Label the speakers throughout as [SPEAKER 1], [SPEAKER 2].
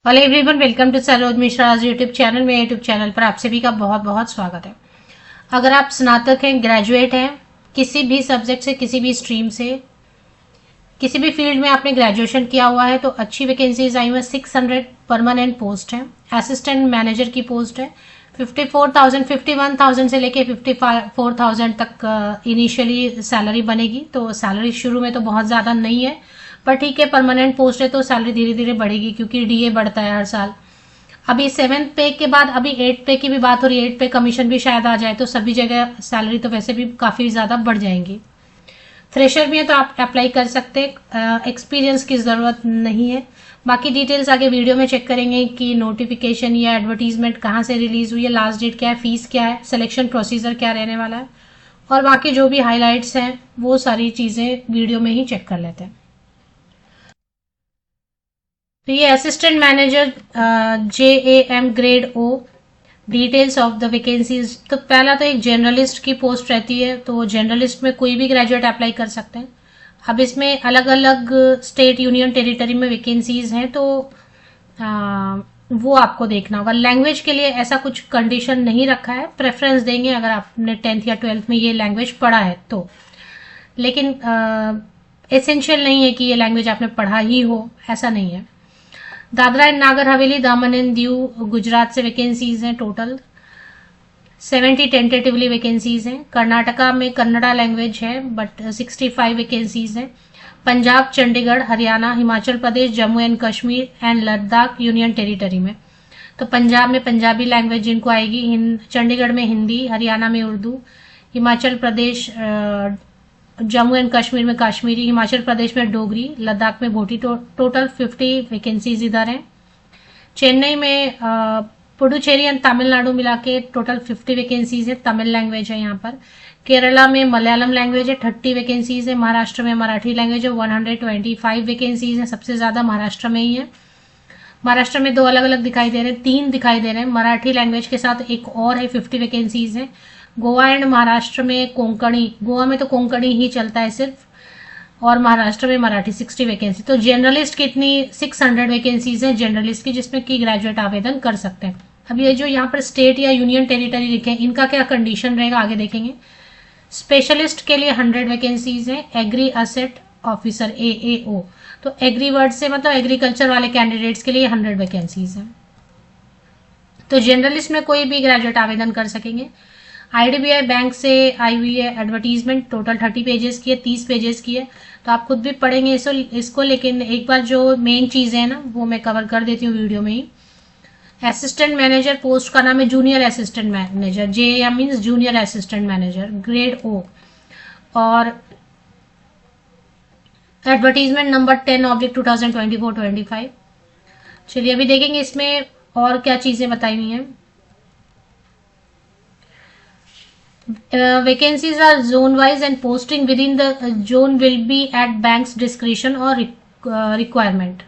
[SPEAKER 1] Hello everyone, welcome to Saroj Mishra YouTube channel. मेरे YouTube channel पर आप सभी का बहुत बहुत स्वागत है। अगर आप स्नातक हैं, ग्रेजुएट हैं, किसी भी सब्जेक्ट से, किसी भी स्ट्रीम से, किसी भी फील्ड में आपने ग्रेजुएशन किया हुआ है तो अच्छी वैकेंसीज आई हुई है। 600 परमानेंट पोस्ट है। असिस्टेंट मैनेजर की पोस्ट है। 51,000 से लेके 54,000 तक इनिशियली सैलरी बनेगी। तो सैलरी शुरू में तो बहुत ज़्यादा नहीं है, पर ठीक है, परमानेंट पोस्ट है तो सैलरी धीरे धीरे बढ़ेगी क्योंकि डीए बढ़ता है हर साल। अभी 7th पे के बाद अभी 8th पे की भी बात हो रही है। 8th पे कमीशन भी शायद आ जाए तो सभी जगह सैलरी तो वैसे भी काफ़ी ज़्यादा बढ़ जाएंगी। फ्रेशर भी है तो आप अप्लाई कर सकते हैं, एक्सपीरियंस की ज़रूरत नहीं है। बाकी डिटेल्स आगे वीडियो में चेक करेंगे कि नोटिफिकेशन या एडवर्टीजमेंट कहाँ से रिलीज हुई है, लास्ट डेट क्या है, फीस क्या है, सिलेक्शन प्रोसीजर क्या रहने वाला है, और बाकी जो भी हाईलाइट्स हैं वो सारी चीज़ें वीडियो में ही चेक कर लेते हैं। तो ये assistant manager JAM grade O, details of the vacancies. तो पहला तो एक जर्नलिस्ट की पोस्ट रहती है, तो जनरलिस्ट में कोई भी ग्रेजुएट अप्लाई कर सकते हैं। अब इसमें अलग अलग स्टेट, यूनियन, टेरिटरी में वैकेंसीज हैं, तो वो आपको देखना होगा। लैंग्वेज के लिए ऐसा कुछ कंडीशन नहीं रखा है, प्रेफरेंस देंगे अगर आपने 10th या 12th में ये लैंग्वेज पढ़ा है तो। लेकिन एसेंशियल नहीं है कि ये लैंग्वेज आपने पढ़ा ही हो, ऐसा नहीं है। दादरा एंड नागर हवेली, दामन एंड दीव, गुजरात से वैकेंसीज हैं टोटल 70 टेंटेटिवली वैकेंसीज हैं। कर्नाटका में कन्नड़ा लैंग्वेज है बट 65 वैकेंसीज हैं। Punjab, Chandigarh, Haryana, Himachal Pradesh, Jammu and Kashmir and Ladakh union territory में। तो पंजाब में पंजाबी लैंग्वेज जिनको आएगी, चंडीगढ़ में हिंदी, हरियाणा में उर्दू, हिमाचल प्रदेश, जम्मू एंड कश्मीर में कश्मीरी, हिमाचल प्रदेश में डोगरी, लद्दाख में भोटी। टोटल 50 वैकेंसीज इधर हैं। चेन्नई में पुडुचेरी एंड तमिलनाडु मिला के टोटल 50 वैकेंसीज है। तमिल लैंग्वेज है यहाँ पर। केरला में मलयालम लैंग्वेज है, 30 वैकेंसीज है। महाराष्ट्र में मराठी लैंग्वेज है, 125 वैकेंसीज है। सबसे ज्यादा महाराष्ट्र में ही है। महाराष्ट्र में दो अलग अलग दिखाई दे रहे हैं, 3 दिखाई दे रहे हैं। मराठी लैंग्वेज के साथ एक और है, 50 वैकेंसीज है। गोवा एंड महाराष्ट्र में कोंकणी, गोवा में तो कोंकणी ही चलता है सिर्फ, और महाराष्ट्र में मराठी 60 वैकेंसी। तो जनरलिस्ट कितनी, 600 वैकेंसीज है जनरलिस्ट की, जिसमें की ग्रेजुएट आवेदन कर सकते हैं। अब ये जो यहाँ पर स्टेट या यूनियन टेरिटरी लिखे हैं, इनका क्या कंडीशन रहेगा आगे देखेंगे। स्पेशलिस्ट के लिए 100 वैकेंसीज है। एग्री असेट ऑफिसर AAO, तो एग्री वर्ड से मतलब एग्रीकल्चर वाले कैंडिडेट्स के लिए 100 वैकेंसीज है। तो जनरलिस्ट में कोई भी ग्रेजुएट आवेदन कर सकेंगे। IDBI बैंक से आई हुई है एडवर्टीजमेंट, टोटल 30 पेजेस की है, 30 पेजेस की है, तो आप खुद भी पढ़ेंगे इसको। लेकिन एक बार जो मेन चीज़ है ना वो मैं कवर कर देती हूँ वीडियो में ही। असिस्टेंट मैनेजर पोस्ट का नाम है junior assistant manager, JAM means junior assistant manager grade O, और एडवर्टीजमेंट नंबर 10/2024-25। चलिए अभी देखेंगे इसमें और क्या चीजें बताई हुई हैं। Vacancies are zone wise and posting within the zone will be at bank's discretion or requirement.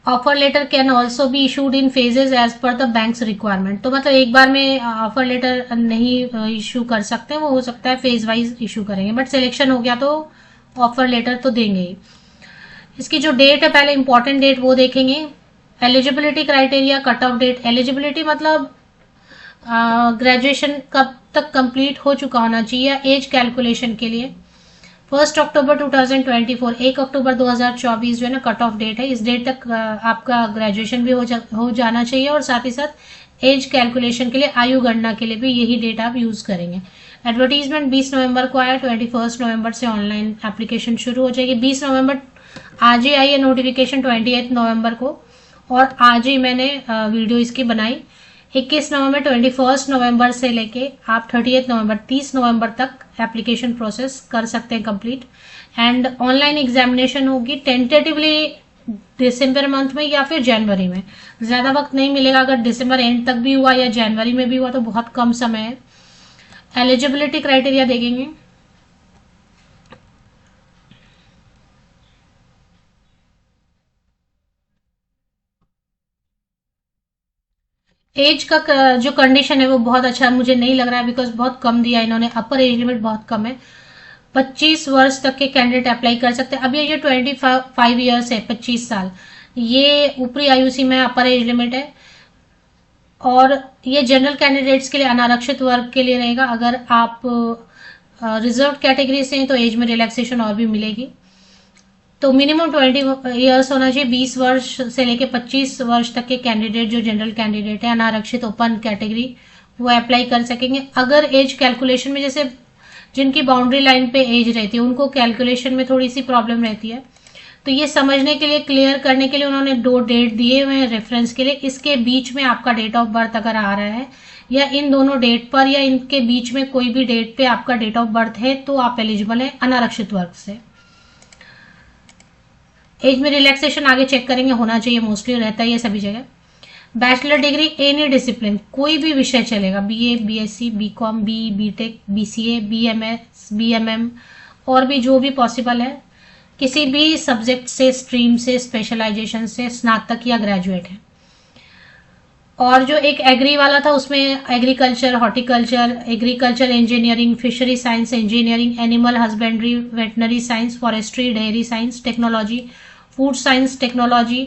[SPEAKER 1] Offer letter can also be issued in phases as per the bank's requirement. तो मतलब एक बार में ऑफर लेटर नहीं issue कर सकते, वो हो सकता है फेज वाइज इशू करेंगे, बट सिलेक्शन हो गया तो ऑफर लेटर तो देंगे ही। इसकी जो डेट है, पहले इंपॉर्टेंट डेट वो देखेंगे। Eligibility criteria, cut off date. Eligibility मतलब ग्रेजुएशन कब तक कंप्लीट हो चुका होना चाहिए, एज कैलकुलेशन के लिए 1 अक्टूबर 2024, 1 अक्टूबर 2024 जो है ना कट ऑफ डेट है। इस डेट तक आपका ग्रेजुएशन भी हो जाना चाहिए, और साथ ही साथ एज कैलकुलेशन के लिए, आयु गणना के लिए भी यही डेट आप यूज करेंगे। एडवर्टीजमेंट 20 नवंबर को आया, 21 नवंबर से ऑनलाइन एप्लीकेशन शुरू हो जाएगी। 20 नवंबर आज ही आई है नोटिफिकेशन, 28 नवंबर को, और आज ही मैंने वीडियो इसकी बनाई। 21 नवंबर, 21 नवंबर से लेके आप 30 नवंबर, 30 नवंबर तक एप्लीकेशन प्रोसेस कर सकते हैं कंप्लीट। एंड ऑनलाइन एग्जामिनेशन होगी टेंटेटिवली दिसंबर मंथ में या फिर जनवरी में। ज्यादा वक्त नहीं मिलेगा, अगर दिसंबर एंड तक भी हुआ या जनवरी में भी हुआ तो बहुत कम समय है। एलिजिबिलिटी क्राइटेरिया देखेंगे। एज का जो कंडीशन है वो बहुत अच्छा मुझे नहीं लग रहा है, बिकॉज बहुत कम दिया इन्होंने, अपर एज लिमिट बहुत कम है। 25 वर्ष तक के कैंडिडेट अप्लाई कर सकते हैं। अब ये जो 25 ईयर्स है, 25 साल, ये ऊपरी आयु सीमा है, अपर एज लिमिट है। और ये जनरल कैंडिडेट्स के लिए, अनारक्षित वर्ग के लिए रहेगा। अगर आप रिजर्व कैटेगरी से हैं तो एज में रिलैक्सेशन और भी मिलेगी। तो मिनिमम 20 ईयर्स होना चाहिए। 20 वर्ष से लेके 25 वर्ष तक के कैंडिडेट जो जनरल कैंडिडेट है, अनारक्षित ओपन कैटेगरी, वो अप्लाई कर सकेंगे। अगर एज कैलकुलेशन में, जैसे जिनकी बाउंड्री लाइन पे एज रहती है उनको कैलकुलेशन में थोड़ी सी प्रॉब्लम रहती है, तो ये समझने के लिए, क्लियर करने के लिए उन्होंने 2 डेट दिए हुए हैं रेफरेंस के लिए। इसके बीच में आपका डेट ऑफ बर्थ अगर आ रहा है, या इन दोनों डेट पर या इनके बीच में कोई भी डेट पे आपका डेट ऑफ बर्थ है, तो आप एलिजिबल है अनारक्षित वर्ग से। एज में रिलैक्सेशन आगे चेक करेंगे, होना चाहिए, मोस्टली रहता है ये सभी जगह। बैचलर डिग्री एनी डिसिप्लिन, कोई भी विषय चलेगा, BA, BSc, BCom, BTech, BCA, BMS, BMM, और भी जो भी पॉसिबल है, किसी भी सब्जेक्ट से, स्ट्रीम से, स्पेशलाइजेशन से स्नातक या ग्रेजुएट है। और जो एक एग्री वाला था उसमें agriculture, horticulture, agriculture engineering, fishery science engineering, animal husbandry, veterinary science, forestry, dairy science technology, food science technology,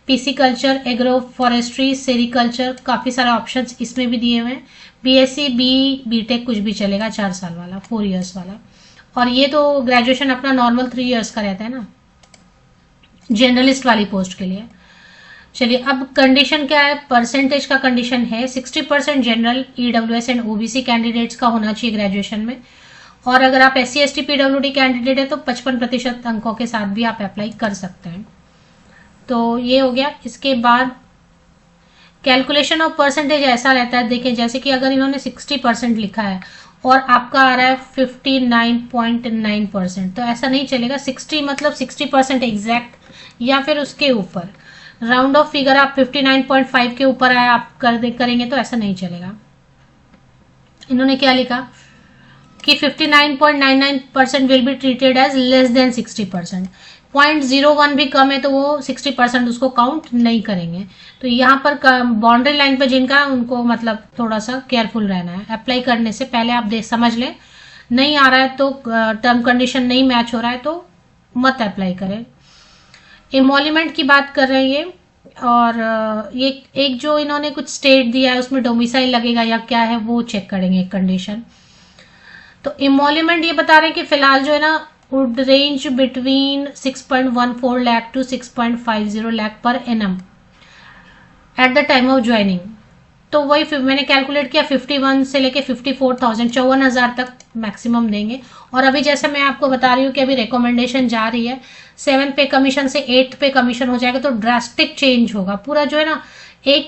[SPEAKER 1] pisciculture, agro forestry, sericulture, काफी सारे ऑप्शंस इसमें भी दिए हुए हैं। बीएससी, बीटेक कुछ भी चलेगा, 4 साल वाला, 4 इयर्स वाला। और ये तो ग्रेजुएशन अपना नॉर्मल 3 इयर्स का रहता है ना, जर्नलिस्ट वाली पोस्ट के लिए। चलिए, अब कंडीशन क्या है, परसेंटेज का कंडीशन है 60% general, EWS and OBC candidates का होना चाहिए ग्रेजुएशन में। और अगर आप एससी एसटी पीडब्ल्यूडी कैंडिडेट है तो 55% अंकों के साथ भी आप अप्लाई कर सकते हैं। तो ये हो गया। इसके बाद कैलकुलेशन ऑफ परसेंटेज ऐसा रहता है, देखिए जैसे कि अगर इन्होंने 60% लिखा है और आपका आ रहा है 59.9%, तो ऐसा नहीं चलेगा। 60 मतलब 60% एग्जैक्ट, या फिर उसके ऊपर राउंड ऑफ फिगर आप 59.5 के ऊपर आया आप करेंगे तो ऐसा नहीं चलेगा। इन्होंने क्या लिखा कि 59.99% will be treated as less than 60%। 0.01 भी कम है तो वो 60% उसको काउंट नहीं करेंगे। तो यहाँ पर बाउंड्री लाइन पे जिनका है उनको मतलब थोड़ा सा केयरफुल रहना है। अप्लाई करने से पहले आप समझ लें, नहीं आ रहा है तो, टर्म कंडीशन नहीं मैच हो रहा है तो मत अप्लाई करें। इमोल्यूमेंट की बात कर रहे हैं ये, और ये एक जो इन्होंने कुछ स्टेट दिया है उसमें डोमिसाइल लगेगा या क्या है वो चेक करेंगे कंडीशन। तो इमोल्यूमेंट ये बता रहे हैं कि फिलहाल जो है ना, would range between 6.14 lakh to 6.50 lakh per annum at the time of joining. तो वही मैंने कैलकुलेट किया, 51 से लेके 54,000, 54,000 तक मैक्सिमम देंगे। और अभी जैसे मैं आपको बता रही हूँ कि अभी रिकमेंडेशन जा रही है, 7 पे कमीशन से 8 पे कमीशन हो जाएगा, तो ड्रास्टिक चेंज होगा पूरा जो है ना।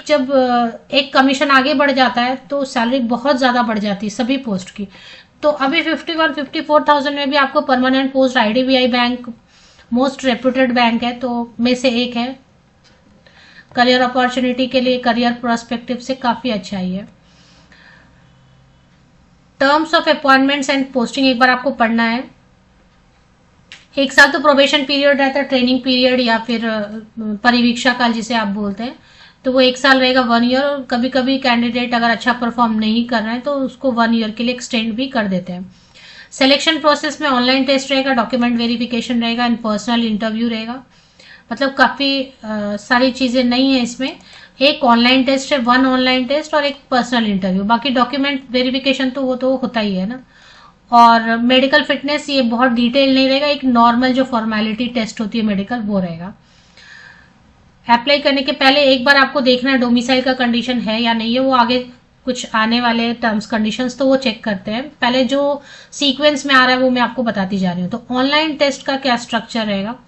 [SPEAKER 1] जब एक कमीशन आगे बढ़ जाता है तो सैलरी बहुत ज्यादा बढ़ जाती है सभी पोस्ट की। तो अभी 54,000 में भी आपको permanent post, IDBI bank most reputed bank है तो में से एक है। करियर अपॉर्चुनिटी के लिए, करियर प्रोस्पेक्टिव से काफी अच्छा ही है। Terms of appointments and posting एक बार आपको पढ़ना है। 1 साल तो प्रोबेशन पीरियड रहता है, ट्रेनिंग पीरियड या फिर परिवीक्षा काल जिसे आप बोलते हैं, तो वो 1 साल रहेगा, 1 ईयर। और कभी कभी कैंडिडेट अगर अच्छा परफॉर्म नहीं कर रहे हैं तो उसको 1 ईयर के लिए एक्सटेंड भी कर देते हैं। सिलेक्शन प्रोसेस में ऑनलाइन टेस्ट रहेगा, डॉक्यूमेंट वेरिफिकेशन रहेगा एंड पर्सनल इंटरव्यू रहेगा। मतलब काफी सारी चीजें नहीं है इसमें। एक ऑनलाइन टेस्ट है, 1 ऑनलाइन टेस्ट और एक पर्सनल इंटरव्यू, बाकी डॉक्यूमेंट वेरिफिकेशन तो वो तो होता ही है ना। और मेडिकल फिटनेस ये बहुत डिटेल नहीं रहेगा, एक नॉर्मल जो फॉर्मेलिटी टेस्ट होती है मेडिकल वो रहेगा। अप्लाई करने के पहले एक बार आपको देखना है डोमिसाइल का कंडीशन है या नहीं है, वो आगे कुछ आने वाले टर्म्स कंडीशंस तो वो चेक करते हैं। पहले जो सीक्वेंस में आ रहा है वो मैं आपको बताती जा रही हूँ। तो ऑनलाइन टेस्ट का क्या स्ट्रक्चर रहेगा,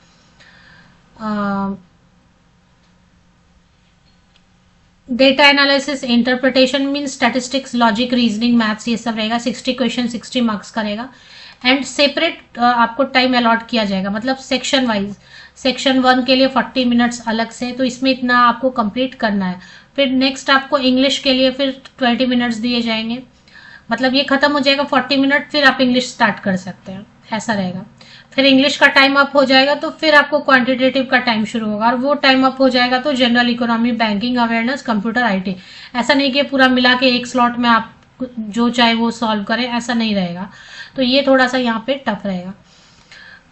[SPEAKER 1] data analysis, interpretation mean statistics, logic, reasoning, maths, ये सब रहेगा। 60 क्वेश्चन, 60 मार्क्स का रहेगा। एंड सेपरेट आपको टाइम अलॉट किया जाएगा, मतलब सेक्शन वाइज। सेक्शन 1 के लिए 40 मिनट्स अलग से, तो इसमें इतना आपको कंप्लीट करना है। फिर नेक्स्ट आपको इंग्लिश के लिए फिर 20 मिनट्स दिए जाएंगे, मतलब ये खत्म हो जाएगा 40 मिनट, फिर आप इंग्लिश स्टार्ट कर सकते हैं, ऐसा रहेगा। फिर इंग्लिश का टाइम अप हो जाएगा तो फिर आपको क्वांटिटेटिव का टाइम शुरू होगा, और वो टाइम अप हो जाएगा तो general economy, banking awareness, computer, IT. ऐसा नहीं कि पूरा मिला के एक स्लॉट में आप जो चाहे वो सॉल्व करें, ऐसा नहीं रहेगा। तो ये थोड़ा सा यहाँ पे टफ रहेगा।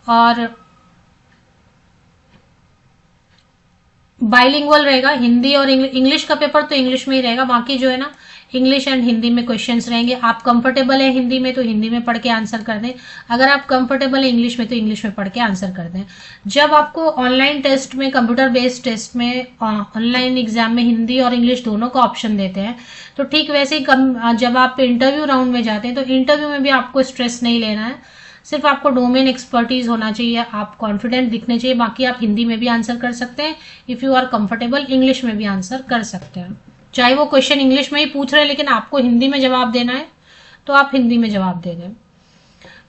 [SPEAKER 1] और बाइलिंगुअल रहेगा, हिंदी और इंग्लिश का पेपर तो इंग्लिश में ही रहेगा, बाकी जो है ना इंग्लिश एंड हिंदी में क्वेश्चंस रहेंगे। आप कंफर्टेबल है हिंदी में तो हिंदी में पढ़ के आंसर कर दें, अगर आप कंफर्टेबल है इंग्लिश में तो इंग्लिश में पढ़ के आंसर कर दें। जब आपको ऑनलाइन टेस्ट में, कंप्यूटर बेस्ड टेस्ट में, ऑनलाइन एग्जाम में हिंदी और इंग्लिश दोनों का ऑप्शन देते हैं, तो ठीक वैसे ही जब आप इंटरव्यू राउंड में जाते हैं तो इंटरव्यू में भी आपको स्ट्रेस नहीं लेना है, सिर्फ आपको डोमेन एक्सपर्टीज होना चाहिए, आप कॉन्फिडेंट दिखने चाहिए। बाकी आप हिंदी में भी आंसर कर सकते हैं, if you are comfortable English में भी आंसर कर सकते हैं। चाहे वो क्वेश्चन इंग्लिश में ही पूछ रहे हैं लेकिन आपको हिंदी में जवाब देना है तो आप हिंदी में जवाब दे दें।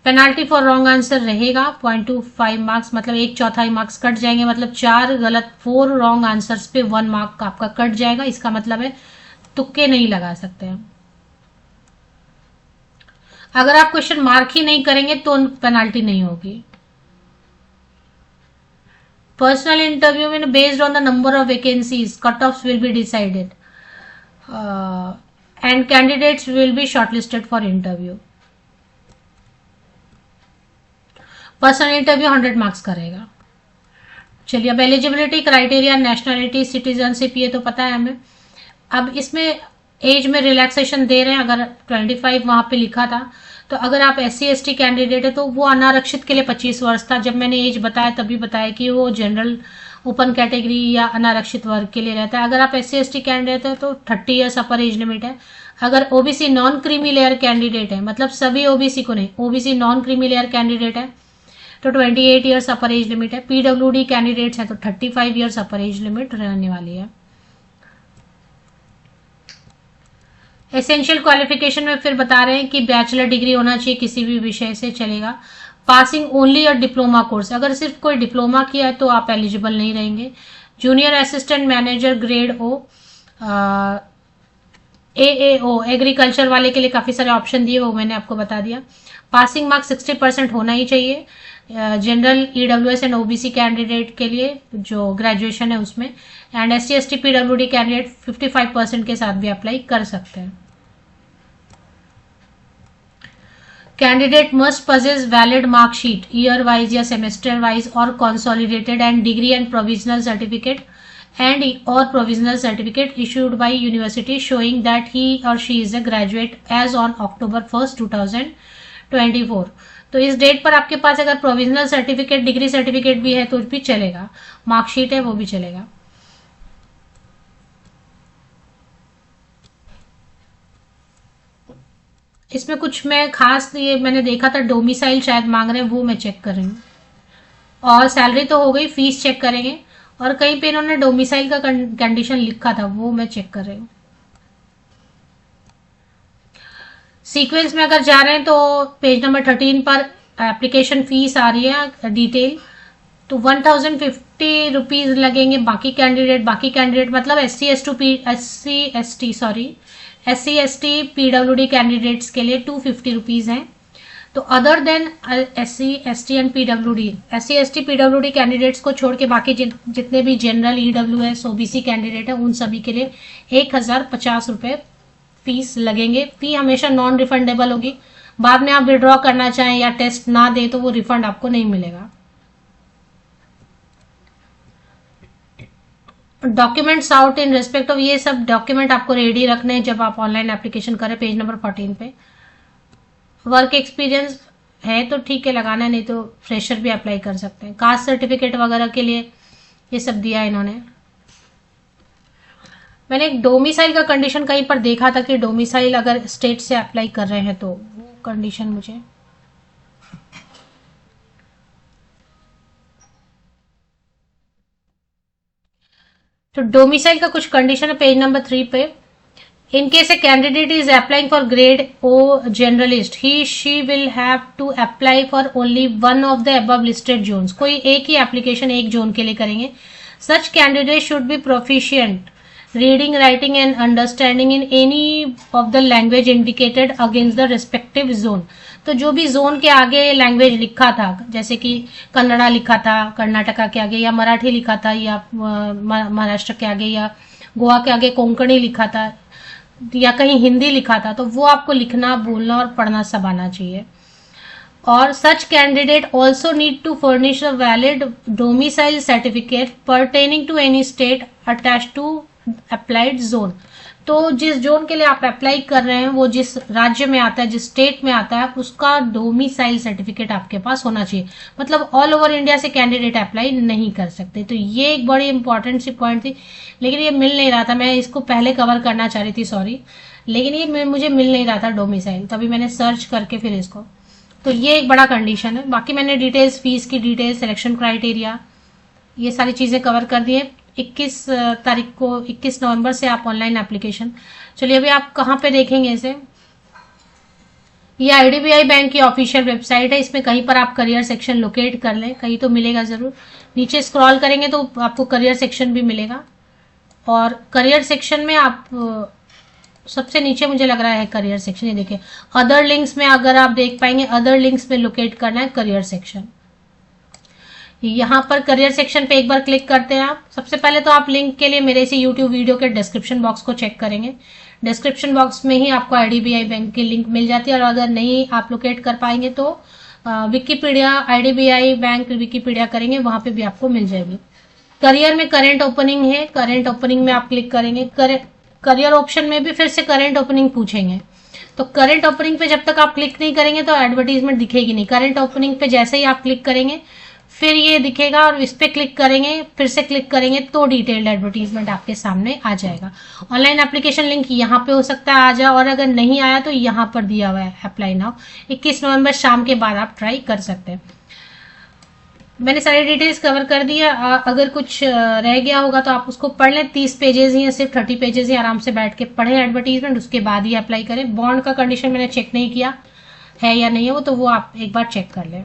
[SPEAKER 1] पेनाल्टी फॉर रॉन्ग आंसर रहेगा 0.25 मार्क्स, मतलब 1/4 मार्क्स कट जाएंगे, मतलब 4 गलत 4 रॉन्ग आंसर्स पे 1 मार्क आपका कट जाएगा। इसका मतलब है तुक्के नहीं लगा सकते हैं। अगर आप क्वेश्चन मार्क ही नहीं करेंगे तो पेनाल्टी नहीं होगी। पर्सनल इंटरव्यू में based on the number of vacancies cut offs will be decided and candidates will be shortlisted for interview. Personal interview 100 marks करेगा। चलिए, अब एलिजिबिलिटी क्राइटेरिया, नेशनलिटी, सिटीजनशिप, ये तो पता है हमें। अब इसमें एज में रिलैक्सेशन दे रहे हैं। अगर 25 वहां पे लिखा था तो अगर आप SC/ST कैंडिडेट है तो वो अनारक्षित के लिए 25 वर्ष था। जब मैंने एज बताया तभी बताया कि वो जनरल, ओपन कैटेगरी या अनारक्षित वर्ग के लिए रहता है। अगर आप SC/ST कैंडिडेट है तो 30 ईयर्स अपर एज लिमिट है। अगर OBC non creamy layer candidate है, मतलब सभी OBC को नहीं, OBC non creamy layer candidate है तो 28 ईयर्स अपर एज लिमिट है। PWD कैंडिडेट्स है तो 35 ईयर्स अपर एज लिमिट रहने वाली है। एसेंशियल क्वालिफिकेशन में फिर बता रहे हैं कि बैचलर डिग्री होना चाहिए, किसी भी विषय से चलेगा। पासिंग ओनली और डिप्लोमा कोर्स, अगर सिर्फ कोई डिप्लोमा किया है तो आप एलिजिबल नहीं रहेंगे। Junior assistant manager grade O, AAO agriculture वाले के लिए काफी सारे ऑप्शन दिए, वो मैंने आपको बता दिया। पासिंग मार्क्स 60% होना ही चाहिए general, EWS and OBC candidate के लिए जो ग्रेजुएशन है उसमें, एंड SC/ST PWD कैंडिडेट 55% के साथ भी अप्लाई कर सकते हैं। Candidate must possess valid marksheet year wise या सेमेस्टर वाइज और consolidated and degree and provisional certificate or provisional certificate issued by university showing that he or she is a graduate as on October 1st 2024। तो इस date पर आपके पास अगर provisional certificate, degree certificate भी है तो भी चलेगा, मार्कशीट है वो भी चलेगा। इसमें कुछ मैं खास, ये मैंने देखा था डोमिसाइल शायद मांग रहे हैं, वो मैं चेक कर रही हूँ। और सैलरी तो हो गई, फीस चेक करेंगे, और कहीं पे इन्होंने डोमिसाइल का कंडीशन लिखा था, वो मैं चेक कर रही हूँ। सीक्वेंस में अगर जा रहे हैं तो पेज नंबर 13 पर एप्लीकेशन फीस आ रही है डिटेल, तो 1050 रुपीज लगेंगे। बाकी कैंडिडेट मतलब SC/ST PWD कैंडिडेट्स के लिए 250 रुपीज हैं। तो other than SC/ST and SC/ST PWD candidates को छोड़ के बाकी जितने भी जनरल, EWS OBC कैंडिडेट है उन सभी के लिए 1050 रुपए फीस लगेंगे। फी हमेशा नॉन रिफंडेबल होगी, बाद में आप विड्रॉ करना चाहें या टेस्ट ना दे तो वो रिफंड आपको नहीं मिलेगा। Documents out in respect of, ये सब डॉक्यूमेंट आपको रेडी रखने हैं जब आप ऑनलाइन एप्लीकेशन करें। पेज नंबर 14 पे वर्क एक्सपीरियंस है तो ठीक है लगाना, नहीं तो फ्रेशर भी अप्लाई कर सकते हैं। कास्ट सर्टिफिकेट वगैरह के लिए ये सब दिया है इन्होंने। मैंने एक डोमिसाइल का कंडीशन कहीं पर देखा था कि डोमिसाइल अगर स्टेट से अप्लाई कर रहे हैं तो वो कंडीशन मुझे, तो डोमिसाइल का कुछ कंडीशन है पेज नंबर 3 पे। In case a candidate is applying for grade O generalist, she will have to apply for only one of the above listed zones। कोई एक ही एप्लीकेशन एक जोन के लिए करेंगे। Such candidate should be proficient reading, writing and understanding in any of the language indicated against the respective zone। तो जो भी zone के आगे लैंग्वेज लिखा था, जैसे कि कन्नड़ा लिखा था कर्नाटका के आगे, या मराठी लिखा था या महाराष्ट्र के आगे, या गोवा के आगे कोंकणी लिखा था, या कहीं हिंदी लिखा था, तो वो आपको लिखना, बोलना और पढ़ना सब आना चाहिए। और such candidate also need to furnish a valid domicile certificate pertaining to any state attach to applied zone. तो जिस जोन के लिए आप अप्लाई कर रहे हैं वो जिस राज्य में आता है, जिस स्टेट में आता है, उसका डोमिसाइल सर्टिफिकेट आपके पास होना चाहिए। मतलब ऑल ओवर इंडिया से कैंडिडेट अप्लाई नहीं कर सकते। तो ये एक बड़ी इंपॉर्टेंट सी पॉइंट थी, लेकिन ये मिल नहीं रहा था। मैं इसको पहले कवर करना चाह रही थी, सॉरी, लेकिन ये मुझे मिल नहीं रहा था डोमिसाइल, तभी मैंने सर्च करके फिर इसको। तो ये एक बड़ा कंडीशन है। बाकी मैंने डिटेल्स, फीस की डिटेल्स, सिलेक्शन क्राइटेरिया, ये सारी चीजें कवर कर दी है। 21 तारीख को, 21 नवंबर से आप ऑनलाइन एप्लीकेशन। चलिए अभी आप कहाँ पे देखेंगे इसे, ये आईडीबीआई बैंक की ऑफिशियल वेबसाइट है। इसमें कहीं पर आप करियर सेक्शन लोकेट कर लें, कहीं तो मिलेगा जरूर। नीचे स्क्रॉल करेंगे तो आपको करियर सेक्शन भी मिलेगा, और करियर सेक्शन में आप सबसे नीचे मुझे लग रहा है करियर सेक्शन, ये देखिए अदर लिंक्स में अगर आप देख पाएंगे, अदर लिंक्स में लोकेट करना है करियर सेक्शन। यहाँ पर करियर सेक्शन पे एक बार क्लिक करते हैं आप। सबसे पहले तो आप लिंक के लिए मेरे इसी यूट्यूब वीडियो के डिस्क्रिप्शन बॉक्स को चेक करेंगे। डिस्क्रिप्शन बॉक्स में ही आपको आईडीबीआई बैंक की लिंक मिल जाती है, और अगर नहीं आप लोकेट कर पाएंगे तो विकीपीडिया, आईडीबीआई बैंक विकीपीडिया करेंगे, वहां पे भी आपको मिल जाएगी। करियर में करंट ओपनिंग है, करंट ओपनिंग में आप क्लिक करेंगे। करियर ऑप्शन में भी फिर से करंट ओपनिंग पूछेंगे, तो करंट ओपनिंग पे जब तक आप क्लिक नहीं करेंगे तो एडवर्टीजमेंट दिखेगी नहीं। करंट ओपनिंग पे जैसे ही आप क्लिक करेंगे फिर ये दिखेगा, और इस पे क्लिक करेंगे, फिर से क्लिक करेंगे तो डिटेल्ड एडवर्टीजमेंट आपके सामने आ जाएगा। ऑनलाइन एप्लीकेशन लिंक यहाँ पे हो सकता है आ जाए, और अगर नहीं आया तो यहाँ पर दिया हुआ है अप्लाई नाउ। 21 नवंबर शाम के बाद आप ट्राई कर सकते हैं। मैंने सारी डिटेल्स कवर कर दिया। अगर कुछ रह गया होगा तो आप उसको पढ़ लें। 30 पेजेस ही या सिर्फ 30 पेजेस ही आराम से बैठ के पढ़ें एडवर्टीजमेंट, उसके बाद ही अप्लाई करें। बॉन्ड का कंडीशन मैंने चेक नहीं किया है या नहीं है वो, तो वो आप एक बार चेक कर लें।